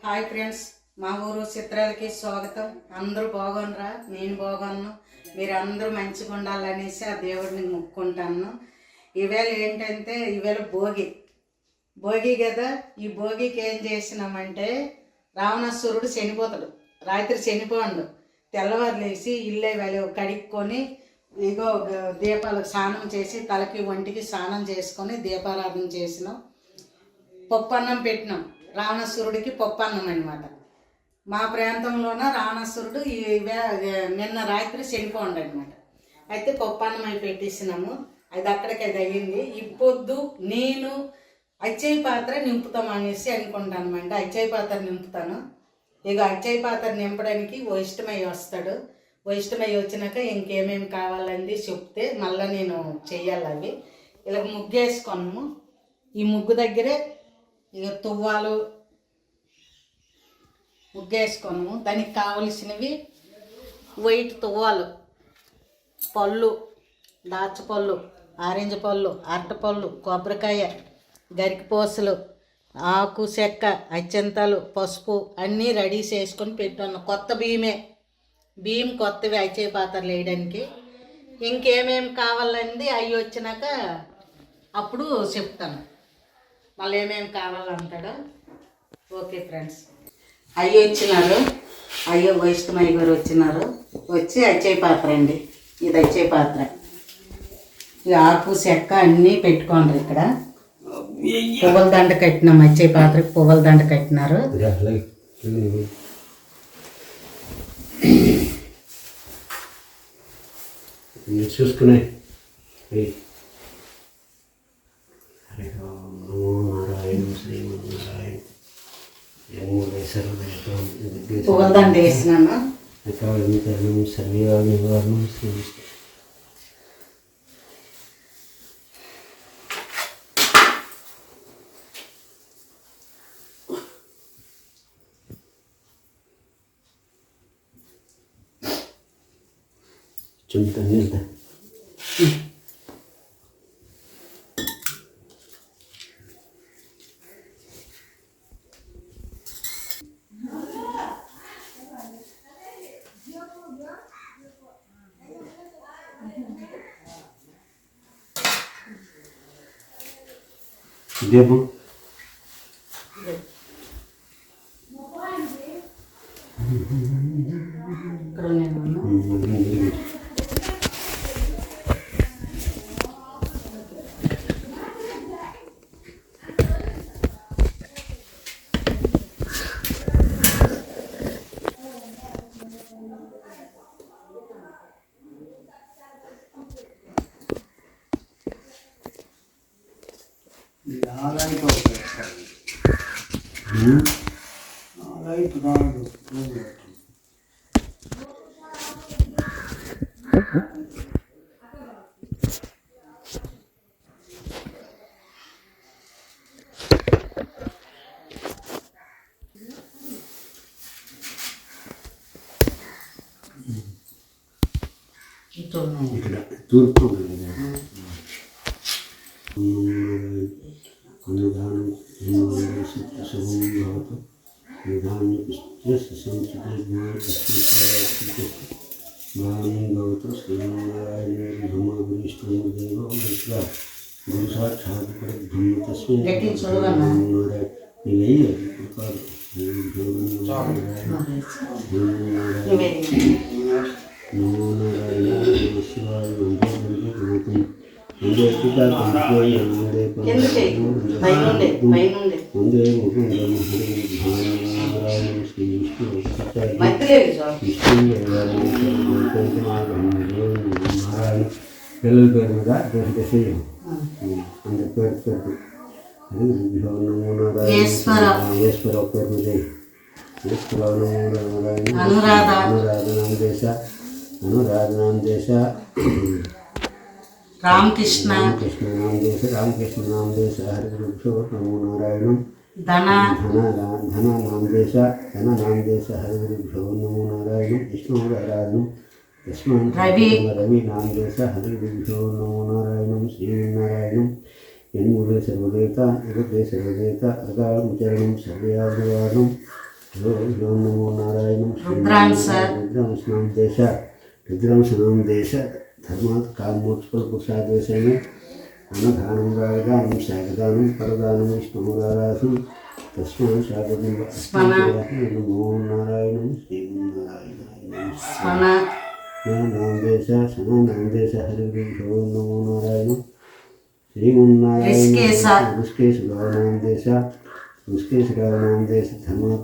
Hi friends, మా ఊరు చిత్రాలకి స్వాగతం. అందరూ బాగున్నారా? నేను బాగున్నాను. మీరు అందరూ మంచిగా ఉండాలనేసి ఆ దేవుడిని మొక్కుంటాను. ఈవేళ ఏంటంటే ఈవేళ భోగి కదా. ఈ భోగికి ఏం చేసినామంటే రావణాసురుడు చనిపోతాడు. రాత్రి చనిపోండు. తెల్లవారు లేచి ఇల్లే కడుక్కొని ఇగో దీపాలకు స్నానం చేసి తలకి ఒంటికి స్నానం చేసుకొని దీపారాధన చేసినాం. పప్పన్నం పెట్టినాం. రావణాసురుడికి పప్పన్నం అనమాట. మా ప్రాంతంలోన రావణాసురుడు నిన్న రాత్రి చనిపోండి అనమాట. అయితే పప్పన్నం అవి పెట్టేసినాము. అది అయ్యింది. ఇప్పొద్దు నేను అచ్చయ్య పాత్ర నింపుతాం అనేసి అనుకుంటాను అనమాట. అచ్చయ్య పాత్ర నింపుతాను. ఇక అచ్చయ్య పాత్ర నింపడానికి ఇష్టమయ్య వస్తాడు. ఇష్టమయ్య వచ్చినాక ఇంకేమేమి కావాలండి చెప్తే మళ్ళీ నేను చెయ్యాలి. అవి ఇలా ముగ్గేసుకున్నాము. ఈ ముగ్గు దగ్గరే ఇక తువ్వాలు ముగ్గేసుకున్నాము. దానికి కావలసినవి వైట్ తువ్వాలు, పళ్ళు, దాచపళ్ళు, ఆరెంజ్ పళ్ళు, అరటిపళ్ళు, కొబ్బరికాయ, గరికిపోసలు, ఆకు చెక్క, అత్యంతాలు, పసుపు అన్నీ రెడీ చేసుకొని పెట్టున్నాం. కొత్త బియ్యం కొత్తవి అచ్చే పాత్రలు వేయడానికి. ఇంకేమేమి కావాలండి అవి వచ్చినాక అప్పుడు చెప్తాను. మళ్ళీ ఏమేమి కావాలంటాడో. ఓకే ఫ్రెండ్స్, అయ్యి వచ్చినారు. వైష్ణమయ్య గారు వచ్చి అచ్చయ్య పాత్ర అండి. ఇది అచ్చయ్య పాత్ర. ఈ ఆకు చెక్క అన్నీ పెట్టుకోండి. ఇక్కడ పువ్వుల దండ కట్టినాం. అచ్చయ్య పాత్రకి పువ్వుల దండ కట్టినారు. చూసుకునే పువ్వుల దండ వేసినాను. చుంత ఇదేమో ఇక్కడ తూర్పు అనుదానం శుభం భవతు భవతు శ్రీనారాయణ బ్రహ్మవిష్ణుదేవ గురు సాక్షాత్ పరబ్రహ్మ తస్మై పిల్లల పేరు మీద దశయం అంత పేరు ఈశ్వర పేరు మీద అనురాధనాం దేశ రామకృష్ణ నామ దేశ హరి గురుభ్యో నమో నారాయణం ధన నామ దేశ హరి గురుభ్యో నమో నారాయణం విష్ణురారాధనం రవి నామ దేశ హరి గురుభ్యో నమో నారాయణం శ్రీనారాయణం ఎన్ముదే సర్వదేత అగదే సర్వదేత అగాళం చరణం సర్వయాగవారణం ఓం నమో నారాయణం రుద్రాంశ రుద్రాంశనాం దేశ ధర్మాత్ కామోత్పల పురుషాదేశమే అన్నదానం రాగదానం శాగదానం పరదానం విష్ణురారాసం తస్మా శాగదం నమో నారాయణం శ్రీమన్నారాయణ నాం దేశ సనానాం దేశ హరి నమో నారాయణం శ్రీమన్నారాయణ ఋషికేశ గౌరనాం దేశ ఋషికేశ్వరాం దేశ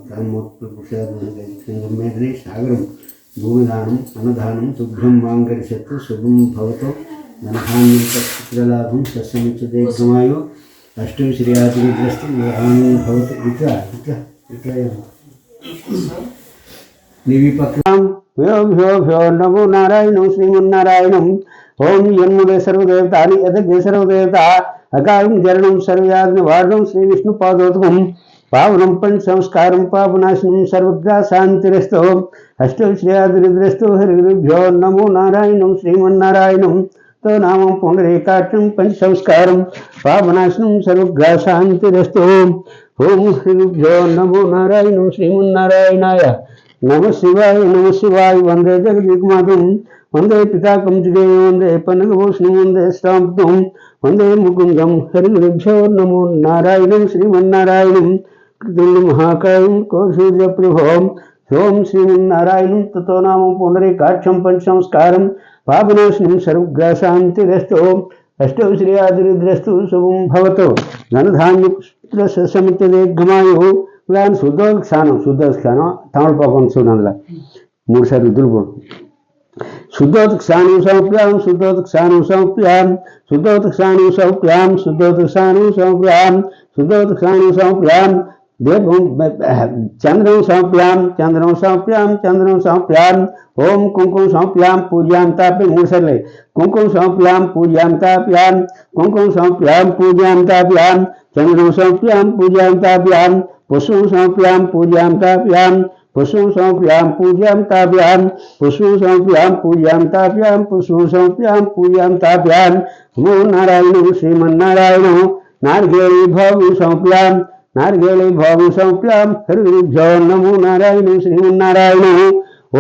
ధర్మోత్పృషాద్రి సాగరం భూమిదానం అన్నదానం శుభ్రం వాంకరిషత్తు శుభం భవతో ధనధాన్యలాభం సస్యమిచ్చదేశమాయు అష్టం శ్రీయాతిగ్రస్తు ఆనందం భవతి ఇట్లా ఇట్లా ఇట్లా నివిపక్రం భ్యో నమో నారాయణం శ్రీమన్నారాయణం ఓం యన్ముడే సర్వదేవతాని యథగే సర్వదేవత అకారం జరణం సర్వయాజ్ఞ వార్ణం శ్రీ విష్ణు పాదోదకం పావనం పంచ సంస్కారం పాపనాశనం సర్వగ్రా శాంతిరస్తో అష్టో శ్రేయాద్రిద్రస్తో హరిభ్యో నమో నారాయణం శ్రీమన్నారాయణం తో నామం పుండరీకాక్షం పంచ సంస్కారం పాపనాశనం సర్వగ్రా శాంతిరస్తో ఓం హరిభ్యో నమో నారాయణం శ్రీమన్నారాయణాయ నమ శివాయ వందే జగద్విమాతం వందే పితాకం జగేయ వందే పన్నగభూషణం వందే శ్రాంతం వందే ముకుందం హరిభ్యో నమో నారాయణం శ్రీమన్నారాయణం కృతుల్య మహాకాయం కౌశూర్య ప్రభోం ఓం శ్రీమన్నారాయణం తతో నామం పుండరీకాక్షం పంచ సంస్కారం పాపనాశనం సర్వగ్రాశాంతిరస్తో అష్టౌ శ్రీయాదిరుద్రస్తు శుభం భవతో ధనధాన్య సమితదేఘమాయు దాని శుద్ధోత్సానం తమలపాకం చూడండి 3 సార్లు దులుపు శుద్ధోత్సానం సౌప్యాం శుద్ధోత్సానం సౌప్యాం శుద్ధోత్సానం సౌప్యాం శుద్ధోత్సానం సౌప్యాం శుద్ధోత్సానం సౌప్యాం దీపం చంద్రం సౌప్యాం చంద్రం సౌప్యాం చంద్రం సౌప్యాం ఓం కుంకుమ సౌప్యాం పూజ్యాం తాప్యం 3 సార్లు కుంకుమ సౌప్యాం పూజ్యాం తాప్యాం కుంకుమ సౌప్యాం పూజ్యాం తాప్యాం చంద్రం సౌప్యాం పూజ్యాం తాప్యాం పుష్పం సౌప్యాం పూజ్యాం తాప్యాం పుష్పం సౌప్యాం పూజ్యాం తాప్యాం పుష్పం సౌప్యాం పూజ్యాం తాప్యాం పుష్పం సౌప్యాం పూజ్యాం తాప్యాం నమో నారాయణం శ్రీమన్నారాయణం నారికేళీ భోగం సౌప్యాం నారికేళీ భోగం సౌప్యాం హరిభ్యో నమో నారాయణం శ్రీమన్నారాయణం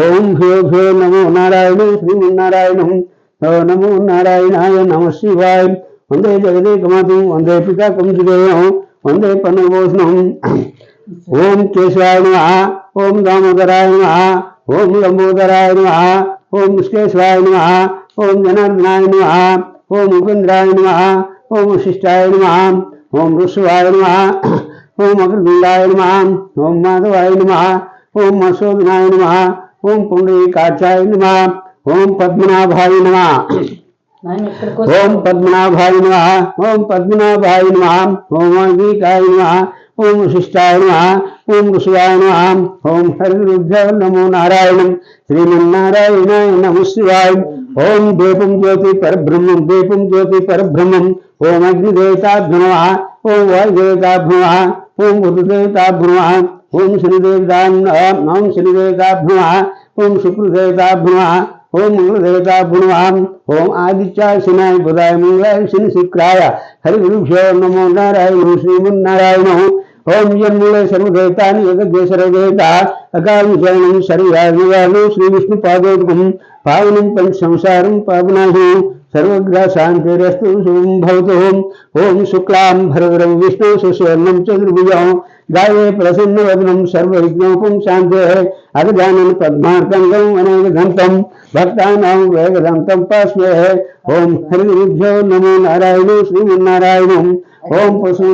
ఓం భ్యో నమో నారాయణం శ్రీమన్నారాయణం నమో నారాయణాయ నమ శివాయ వందే జగదేకమాతం వందే పితాకం జగేయం వందే పన్నభూషణం ఓం కేశవాయ నమః ఓం దామోదరాయ నమః ఓం లంబోదరాయ నమః ఓం విశ్వేశ్వరాయ నమః ఓం జనార్దనాయ నమః ఓం ఉపేంద్రాయ నమః ఓం వశిష్ఠాయ నమః ఓం ఋషవాయ నమః ఓం అగ్రగుండాయ నమః ఓం మాధవాయ నమః ఓం మసోదనాయ నమః ఓం పుండరీకాక్షాయ నమః ఓం పద్మనాభాయ నమః ఓం పద్మనాభాయ నమః ఓం పద్మనాభాయ నమః ఓం వాల్మీకాయ నమః ఓం వశిష్ఠాయ నమః ఓం ఋషవాయ నమః ఓం హరిభ్యో నమో నారాయణం శ్రీమన్నారాయణాయ నమః శివాయ ఓం దీపం జ్యోతి పరబ్రహ్మం దీపం జ్యోతి పరబ్రహ్మం ఓం అగ్నిదేవతాభ్యో నమః ఓం వాయుదేవతాభ్యో నమః ఓం ఋతుదేవతాభ్యో నమః ఓం శనిదేవతాభ్యో నమః ఓం శుక్రదేవతాభ్యో నమః ఓం మంగళదేవతాభ్యో నమః ఓం ఆదిత్యాయ శనాయ బుధాయ మంగళాయ శని శుక్రాయ హరిభ్యో నమో నారాయణం శ్రీమన్నారాయణం ఓం జన్ములే సర్వదేవతాని యజ్ఞ సర్వదేవత అకాలం జరణం సర్వయాజ్ఞవాను శ్రీ విష్ణు పాదోదకం పావనం పంచ సంసారం పావనాశనం సర్వగ్రహ శాంతిరస్తు శుభం భవతు ఓం శుక్లాం భరధరం విష్ణు శశివర్ణం చతుర్భుజం గాయే ప్రసన్నవదనం సర్వవిఘ్నోపం శాంతే అగజానన పద్మార్కంగం అనేకదంతం భక్తానాం వేగదంతం పాస్మే ఓం హరిభ్యో నమో నారాయణం శ్రీమన్నారాయణం ఓం పుష్పం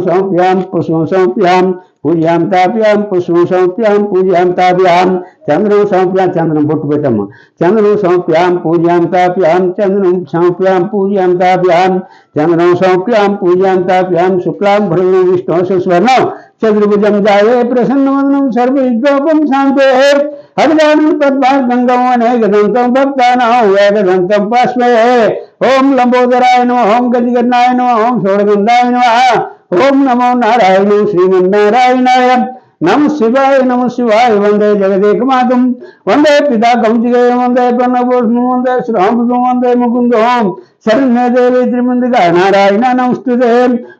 సౌప్యాం పూజ్యాం తాప్యాం పుష్పం సౌప్యాం పూజ్యాం తాప్యాం చంద్రం సౌప్యాం చంద్రం బొట్టు పెట్టమ్మ చంద్రం సౌప్యాం పూజ్యాం తాప్యాం చంద్రం సౌప్యాం పూజ్యాం తాప్యాం చంద్రం సౌప్యాం పూజ్యాం తాప్యాం శుక్లాం భరణం విష్ణు శశివర్ణం చతుర్భుజం జాయే ప్రసన్నవదనం సర్వవిఘ్నోపం శాంతే అగజానన పద్మార్కంగం అనేకదంతం భక్తానాం వేగదంతం పాస్మే ఓం లంబోదరాయ నమః ఓం గజగన్నాయ నమః ఓం షోడగంధాయ నమః ఓం నమో నారాయణం శ్రీమన్నారాయణాయ నమ శివాయ వందే జగదేకమాతం వందే పితా కౌంచికేయం వందే పన్నపోషణం వందే శ్రామృతం వందే ముకుందం శరణ్య దేవి త్రిమందిగా నారాయణ నమస్తుతే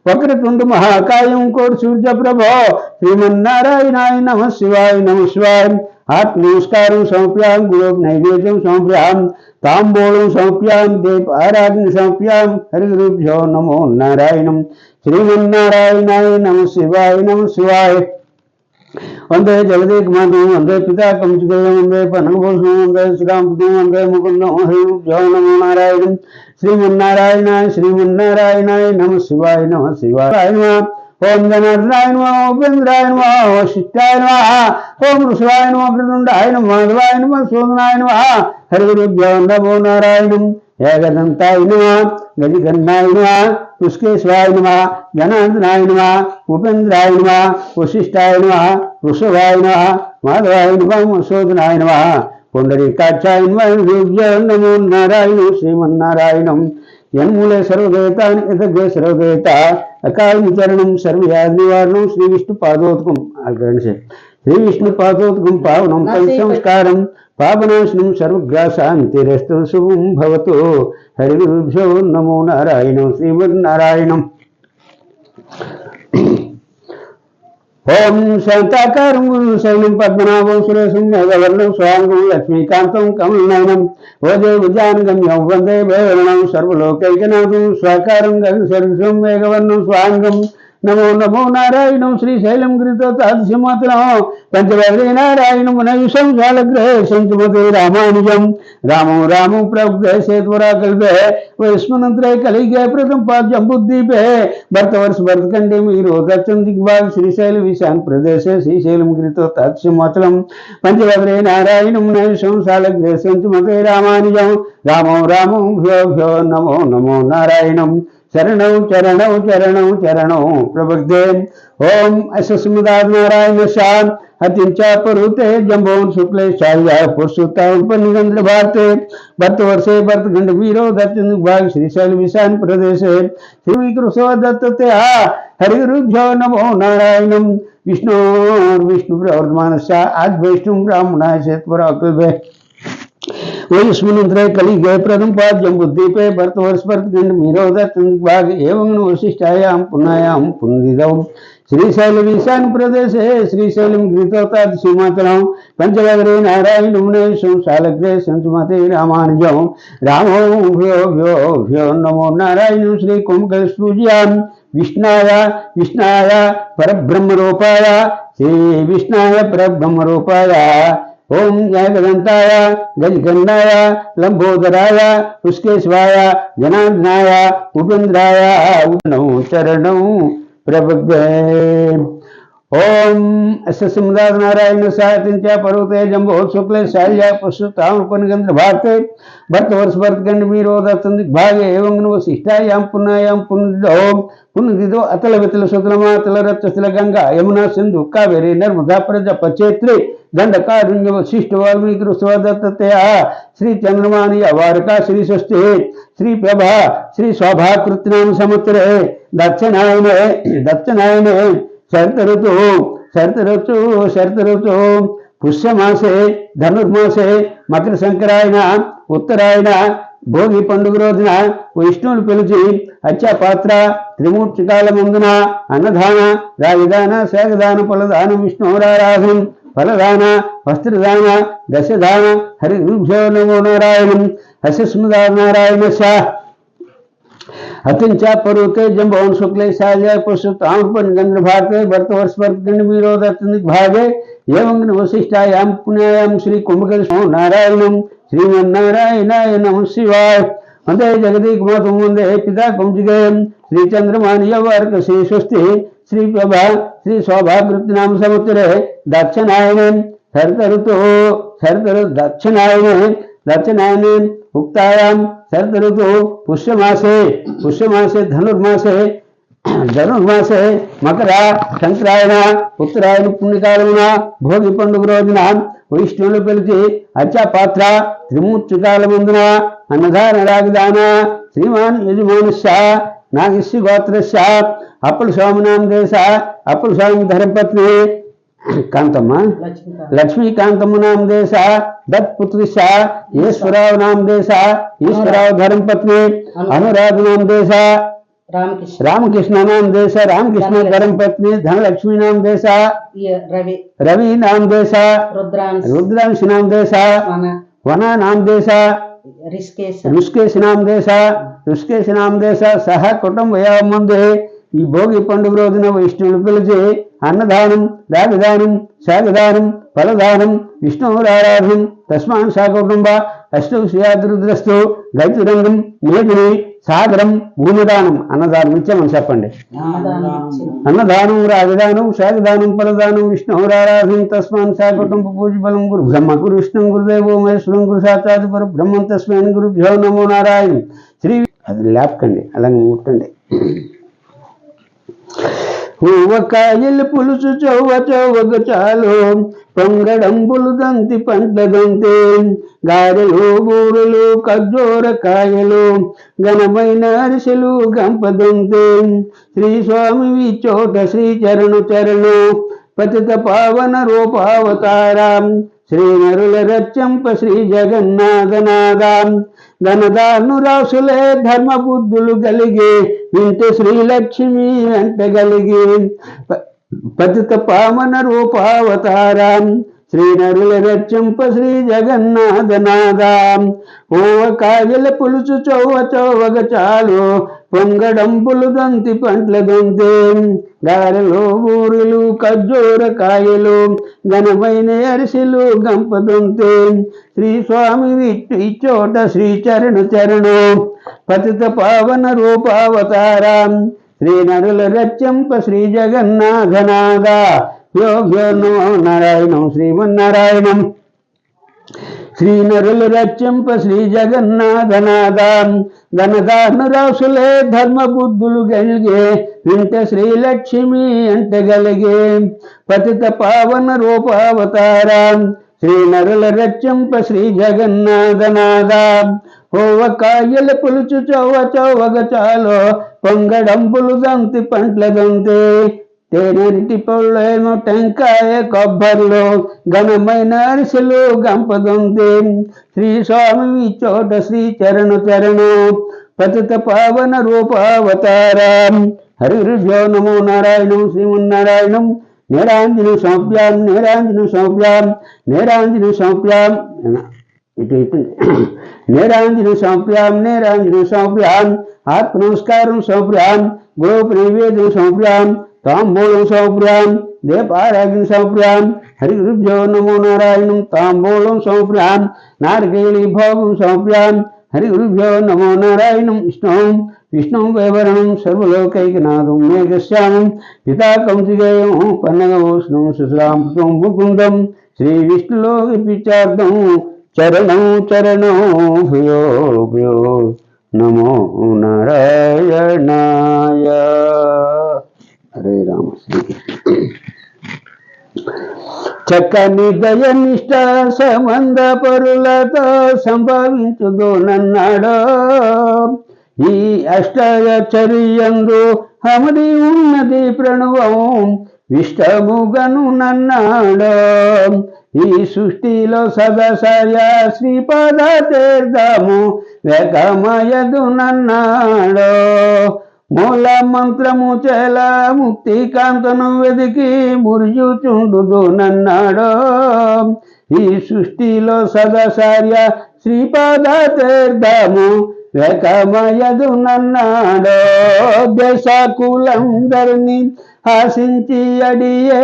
వక్రతుండ మహాకాయం కోటి సూర్య ప్రభో శ్రీమన్నారాయణాయ నమ శివాయ ఆత్మనమస్కారం సమర్ప్యాం గురు నైవేద్యం సమర్ప్యాం తాంబూలం సమర్ప్యాం దీప ఆరాధన సమర్ప్యాం హరిగురుభ్యో నమో నారాయణం శ్రీమన్నారాయణాయ నమ శివాయ వందే జగదేకమాతం వందే పితా కంచుకేయం వందే పన్నపోషణం వందే శ్రీరామృతం వందే ముకుందం హరిగురుభ్యో నమో నారాయణం శ్రీమన్నారాయణాయ నమ శివాయ ఓం జనార్దనాయ నమః ఉపేంద్రాయ నమః వశిష్ఠాయ నమః ఓం ఋషవాయ నమః ప్రతుండాయ నమః మాధవాయ నమః సోదనాయ నమః హరిగురుభ్యో నమో నారాయణం ఏకదంతాయ నమః గజకర్ణాయ నమః పుష్కేశ్వరాయ నమః జనార్దనాయ నమః ఉపేంద్రాయ నమః వశిష్ఠాయ నమః ఋషవాయ నమః మాధవాయ నమః సోదనాయ నమః పుండరీకాక్షాయ నమః నమో నారాయణం శ్రీమన్నారాయణం యన్మూలే సర్వదేవతాని యథగ్రే సర్వదేవత అకాలచరణం సర్వవ్యాధి నివారణం శ్రీ విష్ణు పాదోదకం శ్రీ విష్ణు పాదోదకం పావనం సంస్కారం పాపనాశనం సర్వగ్రాశాంతిరస్తు శుభం భవతు హరిగురుభ్యో నమో నారాయణం శ్రీమన్నారాయణం ఓం శాంతాకారం శైలం పద్మనాభం సురేశం మేఘవర్ణం స్వాంగం లక్ష్మీకాంతం కమలనయనం ఓదే విజానగమ్యం వందే వేవరణం సర్వలోకైకనాథం స్వాకారం గగసర్గం మేఘవర్ణం స్వాంగం నమో నారాయణం శ్రీశైలం గిరితో తాదృశమాతరం పంచవదే నారాయణం నయుషం శాలగ్రే సంచుమతే రామానుజం రామం ప్రభుదే సేతువరా కల్పే వైస్మనంత్రే కలిగే ప్రథం పాద్యం బుద్ధీపే భర్తవర్ష భరతఖండే మీరు దక్షిణ దిగ్భాగ్ శ్రీశైల విశాన్ ప్రదేశే శ్రీశైలం గిరితో తాదృశమాతరం పంచవదే నారాయణం నయుషం శాలగ్రే సంచుమతే రామానుజం రామం భ్యో నమో నారాయణం చరణౌ ప్రబుద్ధే ఓం అశ్వస్మదానారాయణ శాన్ హతించా పరుతే జంబోన్ శుక్లేశాయ పురుషోత్తమ భారతే భర్తవర్షే భరతఖండ వీరో దక్షిణ భాగ్ శ్రీశైల విశాన్ ప్రదేశే శ్రీకృష్ణ దత్తతే హరిగురుభ్యో నమో నారాయణం విష్ణు ప్రవర్ధమానస్య ఆద్ వైష్ణు బ్రాహ్మణాయ సేత్వరాకల్భే वैस्मन्त्रे कलिगे प्रथम पाद्यम बुद्धिपे भरतवर्ष भरतखंड मीरोदत्त भाग एवं वशिष्ठायां पुण्यायां पुनरिदौ श्रीशैल ईशान प्रदेशे श्रीशैलम गिरितोतादिशिमातरं पंचवग्रे नारायणं नैशं शालग्रे संसुमते रामानुजं रामो भ्यो नमो नारायणं श्री कुंभकलशपूज्यां विष्णाय परब्रह्मरूपाय श्री विष्णाय परब्रह्मरूपाय ओम जयगदंताय गजकर्णाय लंबोदराय पुष्केश्वाय जनार्दनाय उपेन्द्राय चरणौ प्रबुद्धे ओम अश्वसमुदानारायण साहित्य पर्वते जंबो शुक्ल शाल्य पुष्पतामपनगंध भारते भरतवर्ष भरतखंड मीरोदत्त भागे एवं वशिष्ठायां पुण्यायां पुनरिदो अतल वितल सुतलमा तलरत्त गंगा यमुना सिंधु कावेरी नर्मदा प्रजा पचेत्री दंडकारुण्य वशिष्ठ वाल्मीकि स्वदत्तया श्री चंद्रमानी अवारका श्री षष्ठी श्री प्रभा श्री शोभाकृतनाम समुद्रे दक्षिणायने शरत ऋतु पुष्यमासे धनुर्मासे मकर संक्रायण उत्तरायण భోగి పండుగ రోజున విష్ణువుని పిలిచి అచ్చపాత్ర త్రిమూర్తికాల ముందున అన్నదాన రాజదాన శేగదాన ఫలదాన విష్ణురారాధనం ఫలదాన వస్త్రదాన దశదాన హరిభ్యో నమో నారాయణం హస్యస్మదానారాయణ अतिंचा पर्वते जंबोन शुक्ले शाल्य पुष्पतामपनगंध भारते भरतवर्ष भरतखंड मीरोदत्त भागे एवं वशिष्ठायां पुण्यायां श्री कुंभकर्ण नारायणं श्रीमन्नारायणाय नमः शिवाय वंदे जगदीकमातं वंदे पिता कौंचिकेयं श्री चंद्रमानी वर्क श्री स्वस्ति श्री प्रभा श्री शोभाकृतनाम समुद्रे दक्षिणायने शरत दक्षिणायने उक्तायां शरद ऋतु पुष्यमासे धनुर्मासे मकर संक्रायण उत्तरायण पुण्यकालमुन भोगी पंడుగ రోజున వైష్ణవులు పిలిచి అచ్చపాత్ర త్రిమూర్తికాల ముందున అన్నదాన రాగదాన శ్రీమాన్ యజమానస్య నాగస్య గోత్రస్య అప్పుల స్వామినాం దేశ అప్పుల స్వామి ధర్మపత్ని కాంతమ్మ లక్ష్మీకాంత్ లక్ష్మీకాంతమ్మ నామ దేశ దత్పుత్రి ఈశ్వరావు నామ దేశ ఈశ్వరావు ధర్మపత్ని అనురాధ నామ దేశ రామకృష్ణ రామకృష్ణ నాम देश रामकृष्ण धर्मपत्नी धनलक्ष्मी नाम देश రవి रवि नाम देश రుద్రాంశ్ नाम देश वना नाम देश ऋषिकेश नाम देश సహ కుటుంబం ముందే ఈ భోగి పండుగ రోజున వైష్ణవులు పిలిచి అన్నదానం రాగదానం శాగదానం ఫలదానం విష్ణువురారాధనం తస్మాన్ సా కుటుంబ అష్టౌ శ్రీయాదృద్రస్తు గైతురంగం మేఘిని సాగరం భూమిదానం అన్నదానం ఇచ్చామని చెప్పండి. అన్నదానం రాగదానం శాగదానం ఫలదానం విష్ణువురారాధనం తస్మాన్ సా కుటుంబ పూజ బలం గురు బ్రహ్మ గురు విష్ణు గురుదేవో మహేశ్వరం గురు సాక్షాత్ పర బ్రహ్మం తస్మైన్ గురుభ్యో నమో నారాయణ. శ్రీ అది లేపకండి అలాగే ముట్టండి. కాయలు పులుసు చౌవక చాలు పొంగడంబులు దంతి పంట దంతే గారెలు బూరెలు ఖర్జూర కాయలు ఘనమైన అరిసెలు గంపదంతే శ్రీ స్వామి చోట శ్రీ చరణు పతిత పావన రూపావతారాం శ్రీ నరుల రచ్చంప శ్రీ జగన్నాథనాథాం ధనదాను రాసులే ధర్మ బుద్ధులు కలిగి వింటే శ్రీలక్ష్మి వెంట కలిగి పతిత పావన రూపావతారాం శ్రీ నరుల రచ్చంప శ్రీ జగన్నాథనాథాం కాయల పులుసు చౌవక చాలు పొంగడంబులు దంతి పండ్ల దంతే గారెలు బూరెలు ఖర్జూర కాయలు ఘనమైన అరిసెలు గంపదంతే శ్రీ స్వామి చోట శ్రీ చరణు పతిత పావన రూపావతారాం శ్రీ నరుల రచ్చంప శ్రీ జగన్నాథనాథ యోగ్యో నమో నారాయణం శ్రీమన్నారాయణం శ్రీ నరుల రచ్చంప శ్రీ జగన్నాథనాథాం ధనదాను రాసులే ధర్మ బుద్ధులు కలిగే వింట శ్రీలక్ష్మి అంట గలిగే పతిత పావన రూపావతారాం శ్రీ నరుల రచ్చంప శ్రీ జగన్నాథనాథాం కాయల పులుచు చౌవక చాలో పొంగడంబులు దంతి పండ్ల దంతే తేనెటి పళ్ళేమో టెంకాయ కొబ్బరిలో ఘనమైన అరిసెలు గంపదొందే శ్రీ స్వామి చోట శ్రీ చరణు పతిత పావన రూపావతారాం హరి గురుభ్యో నమో నారాయణం శ్రీమన్నారాయణం నేరాంజన సంప్యాం ఇటు నేరాంజన సంప్యాం ఆత్మ నమస్కారం సంప్యాం గోపు నైవేద్యం సంప్యాం తాంబూలం సంప్యాం దీపారాగ్ని సంప్యాం హరి గురుభ్యో నమో నారాయణం తాంబూలం సంప్యాం నారికేళి భోగం సంప్యాం హరి గురుభ్యో నమో నారాయణం విష్ణు వైవరణం సర్వలోకైకనాథం మేఘశ్యామం పితాకంసిగేయం పన్నగభూషణం సుశ్రాంతం ముకుందం శ్రీ విష్ణులోకి పిచార్థం చరణం భూయో నమో నారాయణాయ. హరే రామ శ్రీకృష్ణ. చక్కని దయనిష్ట సంబంధ పరులతో సంభవించుదు నన్నాడో ఈ అష్టచర్యందు హమది ఉన్నది ప్రణవం విష్టముగను నన్నాడో ఈ సృష్టిలో సదసయ శ్రీపద తీర్థము వేగమయదు నన్నాడో మూల మంత్రము చేల ముక్తి కాంతను వెదికి మురియుచుండుదు నన్నాడో ఈ సృష్టిలో సదసార్య శ్రీపద తీర్థము వేగమయదు నన్నాడో దేశకులందరినీ ఆశించి అడియే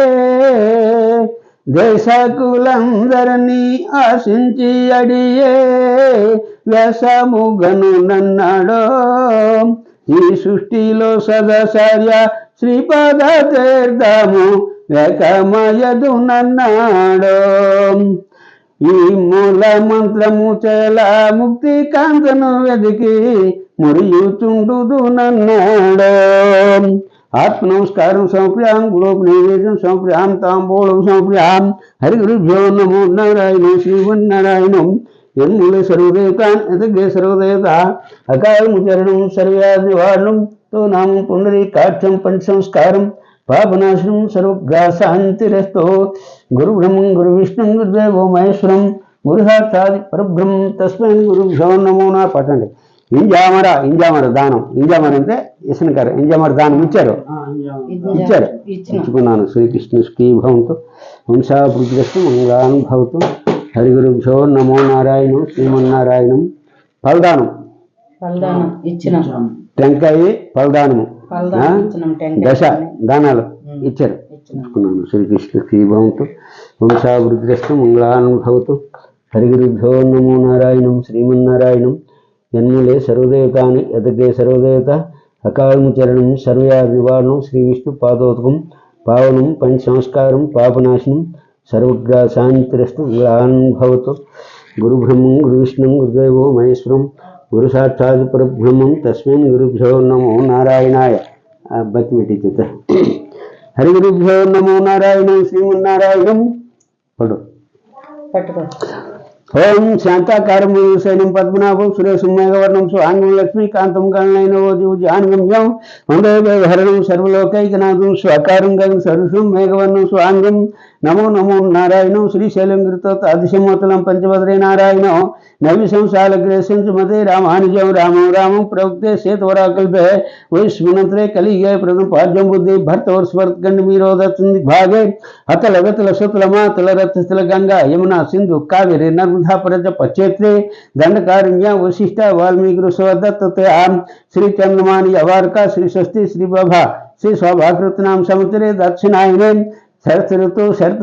దేశకులందరినీ ఆశించి అడియే వ్యసముగను నన్నాడో ఈ సృష్టిలో సదసార్య శ్రీపద తీర్థము వేకమయదు నన్నాడో ఈ మూల మంత్రము చేల ముక్తి కాంతను వెదికి మురియుచుండుదు నన్నాడో ఆత్మ నమస్కారం సంప్రయాం గురోపు నైవేద్యం సంప్రయాం తాంబూలం సంప్రయాం హరి గురుభ్యో నమో నారాయణం శ్రీమన్నారాయణం ఎన్ముల సర్వదేవతాన్ ఎదగే సర్వదేవత అకాలము చరణం సర్వ్యాధి నివారణం తో నామం పుండరీకాక్షం పంచ సంస్కారం పాపనాశనం సర్వగ్రాసాంతిరస్తో గురుబ్రహ్మం గురువిష్ణుం గురుదేవో మహేశ్వరం గురు సాక్షాత్ పరబ్రహ్మం తస్మై గురుభ్యో నమో నమః. పట్టండి. ఇంజామర దానం. ఇంజామర అంటే ఇసనకారు. ఇంజామర దానం ఇచ్చారు. ఇచ్చుకున్నాను. శ్రీకృష్ణ శ్రీ భవంతు వంశాభివృద్ధిరస్తు మంగళాన్ భవతు. హరి గురుభ్యో నమో నారాయణం శ్రీమన్నారాయణం. ఫలదానం ఇచ్చిన టెంకాయ ఫలదానము దశ దానాలు ఇచ్చారు. ఇచ్చుకున్నాను. శ్రీకృష్ణ శ్రీ భవంతు వంశాభివృద్ధిరస్తు మంగళాన్ భవతు. హరి గురుభ్యో నమో నారాయణం శ్రీమన్నారాయణం. జన్ములే సర్వదేవతాని యతగే సర్వదేవత అకాలముచరణం సర్వయాది నివారణం శ్రీ విష్ణు పాదోదకం పావనం పంచ సంస్కారం పాపనాశనం సర్వగ్రాసాంతిరస్తు మంగళాన్ భవతు. గురుబ్రహ్మం గురువిష్ణుం గురుదేవో మహేశ్వరం గురు సాక్షాత్ పరబ్రహ్మం తస్మై గురుభ్యో నమో నారాయణాయ. బతి పెట్టించేత. హరి గురుభ్యో నమో నారాయణం శ్రీమన్నారాయణం. పట్టుకో. ఓం శాంతాకారం సైనం పద్మనాభం సురేశం మేఘవర్ణం స్వాంగం లక్ష్మీకాంతం గణనైనవోజు జానగమ్యం వందే హరణం సర్వలోకైకనాథం స్వాకారం గగన సరుషం మేఘవర్ణం స్వాంగం నమో నమో నారాయణం శ్రీశైలం గిరితో అదిశమోతలం పంచభద్రే నారాయణం నవి సంసాలగ్రేశం మతే రామానుజం రామం రామం ప్రవక్తే సేతవరాకల్పే వైస్మినంతరే కలిగే ప్రథమ పాద్యం బుద్ధి భర్తవర్స్వర్గండ్ మీరోదత్తుంది భాగే అతల గతల సుతలమా తలరత్తుల గంగా యమున సింధు కావేరి నర్మదా పరజ పచ్చేత్రే దండకారుణ్య వశిష్ట వాల్మీకి స్వదత్తే ఆం శ్రీ చంద్రమాని అవార్క శ్రీ స్వస్తి శ్రీ బాభా శ్రీ స్వభాకృతనాం సముద్రే దక్షిణాయనే శరత్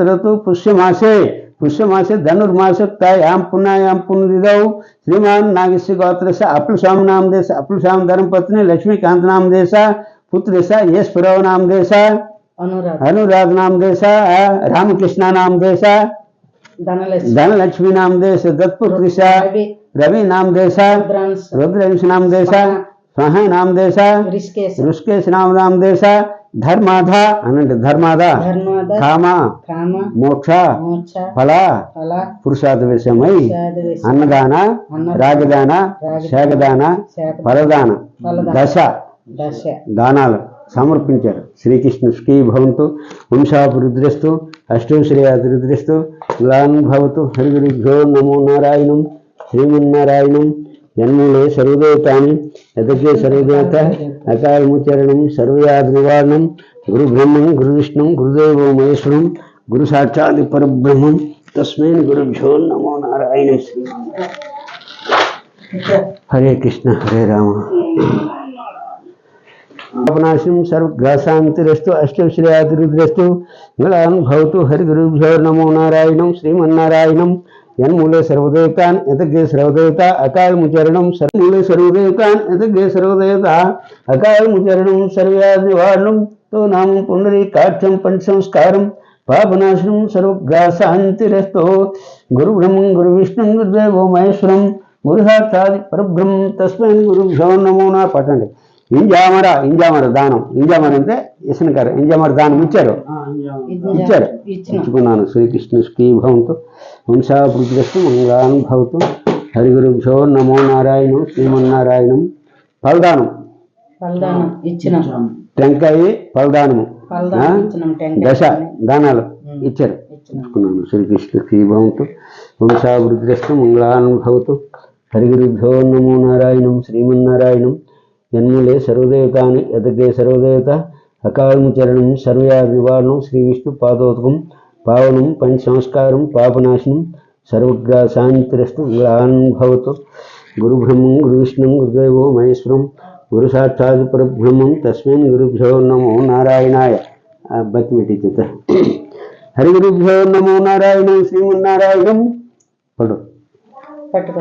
ఋతు పుష్యమాసే ధనుర్మాసోక్తాయాం పుణ్యాయాం పునరిదౌ శ్రీమాన్ నాగస్య గోత్రస్య అప్లస్వామి నామ దేశ అప్లస్వామి ధర్మపత్ని లక్ష్మీకాంత నామ దేశ పుత్రస్య యశ్వరవ నామ దేశ అనురాధ నామ దేశ రామకృష్ణ నామ దేశ धनलक्ष्मी नाम देश दत्पुत्र रवि नाम देश रुद्रंश नाम देश स्वह नाम देश ऋषिकेश नाम देश धर्माधा अनंत धर्माधा काम मोक्ष फल पुरुषार्थ विषयमై अन्नदान राजदान శాగదాన ఫలదాన దశ దానాలు సమర్పించారు. శ్రీకృష్ణ శ్రీ భవంతు వంశాభివృద్ధిరస్తు అష్టైశ్వర్యాభివృద్ధిరస్తు గ్లాన్ భవతు. హరి గురుభ్యో నమో నారాయణం శ్రీమన్నారాయణం. జన్ములే సర్వదేవతాని యతగే సర్వదేవత అకాలముచరణం సర్వయాది నివారణం గురు బ్రహ్మం గురు విష్ణుం గురుదేవో మహేశ్వరం గురు సాక్షాత్ పరబ్రహ్మం తస్మై గురుభ్యో నమో నారాయణ. హరే కృష్ణ హరే రామ. పాపనాశనం సర్వగ్రాసాంతిరస్తు అష్టైశ్వర్యాభివృద్ధిరస్తు మంగళాన్ భవతు. హరి గురుభ్యో నమో నారాయణం శ్రీమన్నారాయణం. జన్మూలే సర్వదేవతాన్ యతగే సర్వదేవత అకాలముచరణం మూలే సర్వదేవతాన్ యతగే సర్వదేవత అకాలముచరణం సర్వయాది నివారణం తో నామం పుండరీకాక్షం పంచ సంస్కారం పాపనాశనం సర్వగ్రాసాంతిరస్తో గురుబ్రహ్మం గురువిష్ణుం గురుదేవో మహేశ్వరం గురు సాక్షాత్ పరబ్రహ్మం తస్మై గురుభ్యో నమో నమః. పట్టండి. ఇంజామర దానం. ఇంజామర అంటే ఇసనకారు. ఇంజామర దానం ఇచ్చారు. ఇచ్చుకున్నాను. శ్రీకృష్ణ శ్రీ భవంతు వంశాభివృద్ధిరస్తు మంగళాన్ భవతు. హరి గురుభ్యో నమో నారాయణం శ్రీమన్నారాయణం. ఫలదానం ఇచ్చిన టెంకాయ ఫలదానము దశ దానాలు ఇచ్చారు. ఇచ్చుకున్నాను. శ్రీకృష్ణ శ్రీ భవంతు వంశాభివృద్ధిరస్తు మంగళాన్ భవతు. హరి గురుభ్యో నమో నారాయణం శ్రీమన్నారాయణం. జన్ములే సర్వదేవతాని యతగే సర్వదేవత అకాలముచరణం సర్వయాది నివారణం శ్రీ విష్ణు పాదోదకం పావనం పంచ సంస్కారం పాపనాశనం సర్వగ్రాసాంతిరస్తు మంగళాన్ భవతు. గురుబ్రహ్మం గురువిష్ణుం గురుదేవో మహేశ్వరం గురు సాక్షాత్ పరబ్రహ్మం తస్మై గురుభ్యో నమో నారాయణాయ. బతి పెట్టించేత. హరి గురుభ్యో నమో నారాయణం శ్రీమన్నారాయణం. పట్టుకో.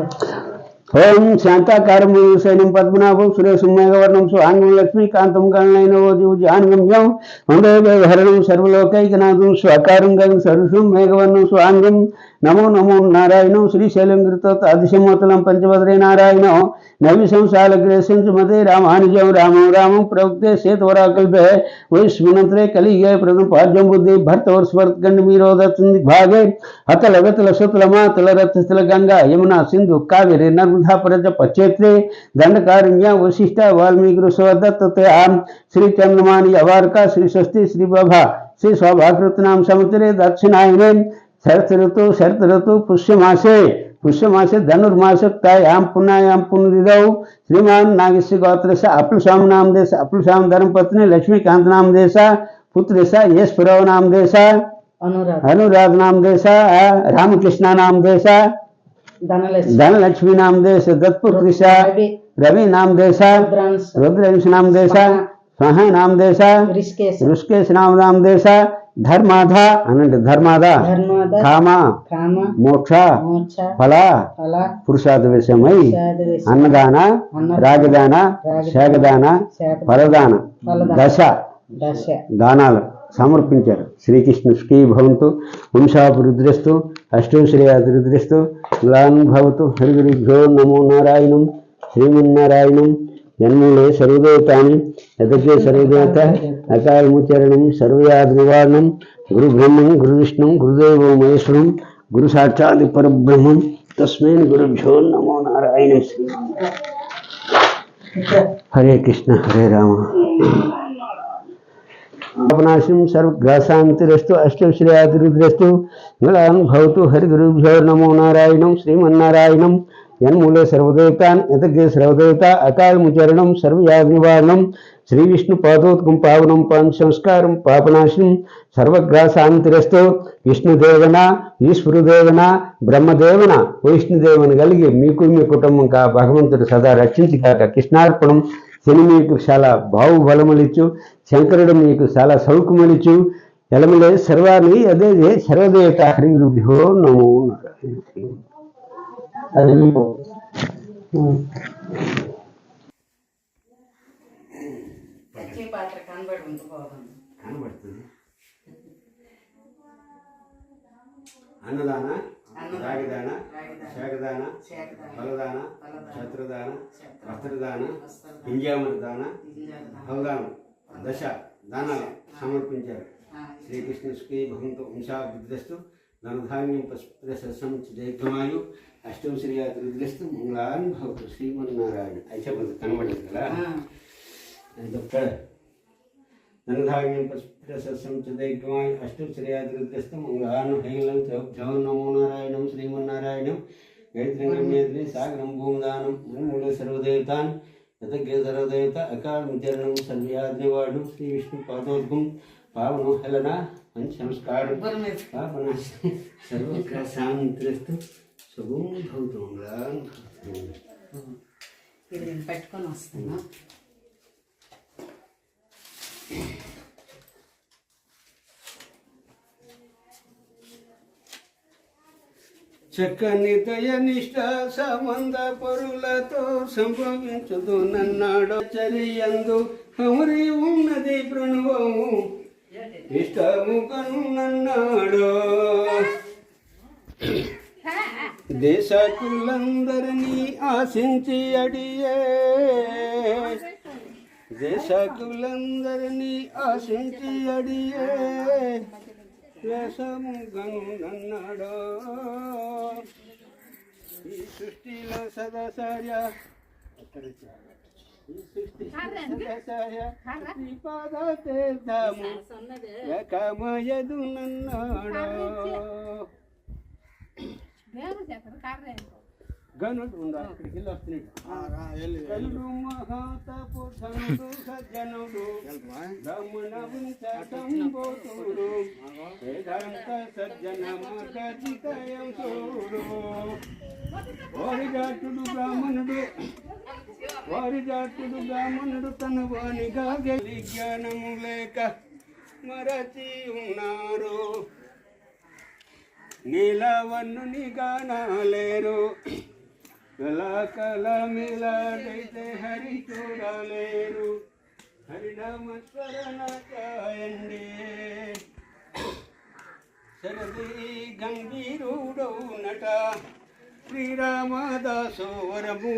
ఓం శాంతాకారం సైనం పద్మనాభం సురేశం మేఘవర్ణం స్వాంగం లక్ష్మీకాంతం గణనైనవోజు జానగమ్యం వందే హరణం సర్వలోకైకనాథం స్వాకారం గగన సరుషం మేఘవర్ణం స్వాంగం నమో నమో నారాయణం శ్రీశైలం గిరితో అదిశమోతలం పంచభద్రే నారాయణం నవి సంసాలగ్రేశం మతే రామానుజం రామం రామం ప్రవక్తే సేతవరాకల్పే వైస్మినంతరే కలిగే ప్రథమ పాద్యం బుద్ధి భర్తవర్స్వర్గండ్ మీరోదత్తుంది భాగే అతల గతల సుతలమా తలరత్తుల గంగా యమున సింధు కావేరి నర్మదా ధపరచ పచ్చేత్రే దండకారణ్య వశిష్ట వాల్మీకి ऋषवदत्ततयाम श्री चंद्रमानी अवारका श्री षष्ठी श्री प्रभा श्री सौभाकृतनाम संवत्सरे दक्षिणायने शरत ऋतु पुष्यमासे धनुर्मासक्तायाम पुण्यायाम पुनरिदौ श्रीमान नागस्य गोत्रस्य अपलसाम नाम देश अपलसाम धर्मपत्नी लक्ष्मीकांत नाम देशा पुत्रेशा यशपुरव नाम देशा अनुराग नाम देशा रामकृष्ण नाम देशा धनलक्ष्मी नाम देश दत्तपुत्रिशा रवि नाम देशा रुद्रंश नाम देशा स्वाह नाम देशा ऋषिकेश नाम देशा धर्माधा अनंत धर्माधा काम मोक्ष फल पुरुषार्थ विषयमై अन्नदान राजदान శాగదాన ఫలదాన దశ దానాలు సమర్పించారు. శ్రీకృష్ణుష్కి భవంతు వంశాభివృద్ధిస్తూ అష్టోశ్రేయాభివృద్ధిస్తూ భవతు హరిగురుభ్యో నమో నారాయణం శ్రీమన్నారాయణం జన్మూలే సర్వదేవతాని యతకే సర్వదేవత అకాలముచరణం సర్వయాది నివారణం గురు బ్రహ్మం గురు విష్ణుం గురుదేవో మహేశ్వరం గురు సాక్షాత్ పరబ్రహ్మం తస్మై గురుభ్యో నమో నారాయణ శ్రీ హరే కృష్ణ హరే రామ अपनाशिम सर्वग्रासांतिरस्तु अष्टश्रेयातिरुद्रस्तु मंगलां भवतु हरिगुरुभ्यो नमो नारायणं श्रीमन्नारायणं यन्मूले सर्वदेवतान् यतगे सर्वदेवता अकालमुचरणं सर्वयागनिवारणं श्री विष्णु पादोत्कं पावनं पांचसंस्कारं पापनाशिं सर्वग्रासांतिरस्तु विष्णुदेवన ఈశ్వరుదేవన బ్రహ్మదేవన వైష్ణుదేవన కలిగి మీకు మీ కుటుంబం కా భగవంతుడు సదా రక్షించికాక కృష్ణార్పణం. శని మీకు చాలా బాహుబలములిచ్చు, శంకరుడు మీకు చాలా సౌఖ్యములిచ్చు. ఎలమలే సర్వాన్ని అదే సర్వదేవత హరిగురుభ్యో నమో నారాయణ. కనబడుతుంది అన్నదాన రాగదాన శాగదాన ఫలదాన క్షత్రదాన వస్త్రదాన పింజామరదాన ఫలదానం దశ దానాలు సమర్పించారు. శ్రీకృష్ణుష్కి భగవంతు వంశాభివృద్ధిస్తు ధనధాన్యం పశుప్రశం జయమాయు అష్టం శ్రీయాతిరుద్ధిస్తు మంగళాన్ భవతు శ్రీమన్నారాయణ. అయితే కనబడదు కదా ధనధాన్యం పశుప్రశం జయమాయు అష్టం శ్రీయాతిరుద్ధిస్తు మంగళాన్ హైలం జవ నమో నారాయణం శ్రీమన్నారాయణం గైత్రి సాగరం భూమిదానం మూల సర్వదేవతాన్ యతగే సర్వదేవత అకాలముచరణం సర్వయాజ్ఞవాడు శ్రీ విష్ణు పాదోద్గం పావనం హెలన పంచనమస్కారం పాపన సర్వశాంతిరస్తు శుభం భవతు. ఇది పెట్టుకొని వస్తున్నా. చక్కని దయనిష్ట సంబంధ పరులతో సంభవించుదు నన్నాడు చరియందు హమరి ఉన్నది ప్రణవము ఇష్టము కనున్నాడు. దేశకులందరినీ ఆశించి అడియే దేశకులందరినీ ఆశించి అడియే వేషము గనున్నాడు. ఈ సృష్టిలో సదాచార్య శ్రీపాద తీర్థము ఏకమయదు నన్నాడు. గనుడు అక్కడికి వెళ్ళి వస్తున్నాడు. గనుడు మహాతపు ధనుడు సజ్జనుడు దమ్మునవుడు వేదాంత సజ్జన మగజితయం చూడు. వారిజాటుడు బ్రాహ్మణుడు తన వానిగా గెలి జ్ఞానము లేక మరచి ఉన్నారు. నీలవన్నుని గానాలేరు కళమిలాడైతే హరి చూడలేరు. హరినామస్మరణ చేయండి. శరది గంభీరుడవు నట శ్రీరామదాసు వరము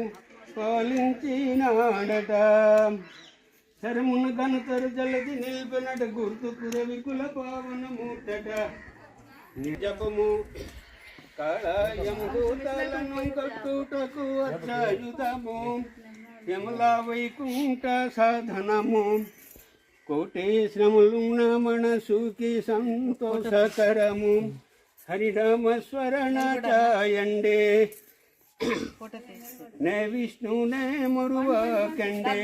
పాలించినాడట. శరమును గనుతరు జలది నిల్పనట గుర్తుకు రవికుల పావన మూటట. నిజపము కాళయముదూతలను కట్టుటకు అర్చాయుధము యముల వైకుంఠ సాధనము కోటి శ్రమలున్న మనసుకి సంతోషకరము హరినామ స్మరణ చాయండి నే విష్ణునే మురువకండి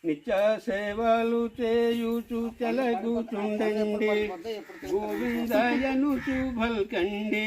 నిత్య సేవలు చేయుచు చెలగుచుండండి గోవిందయను చూభల్కండి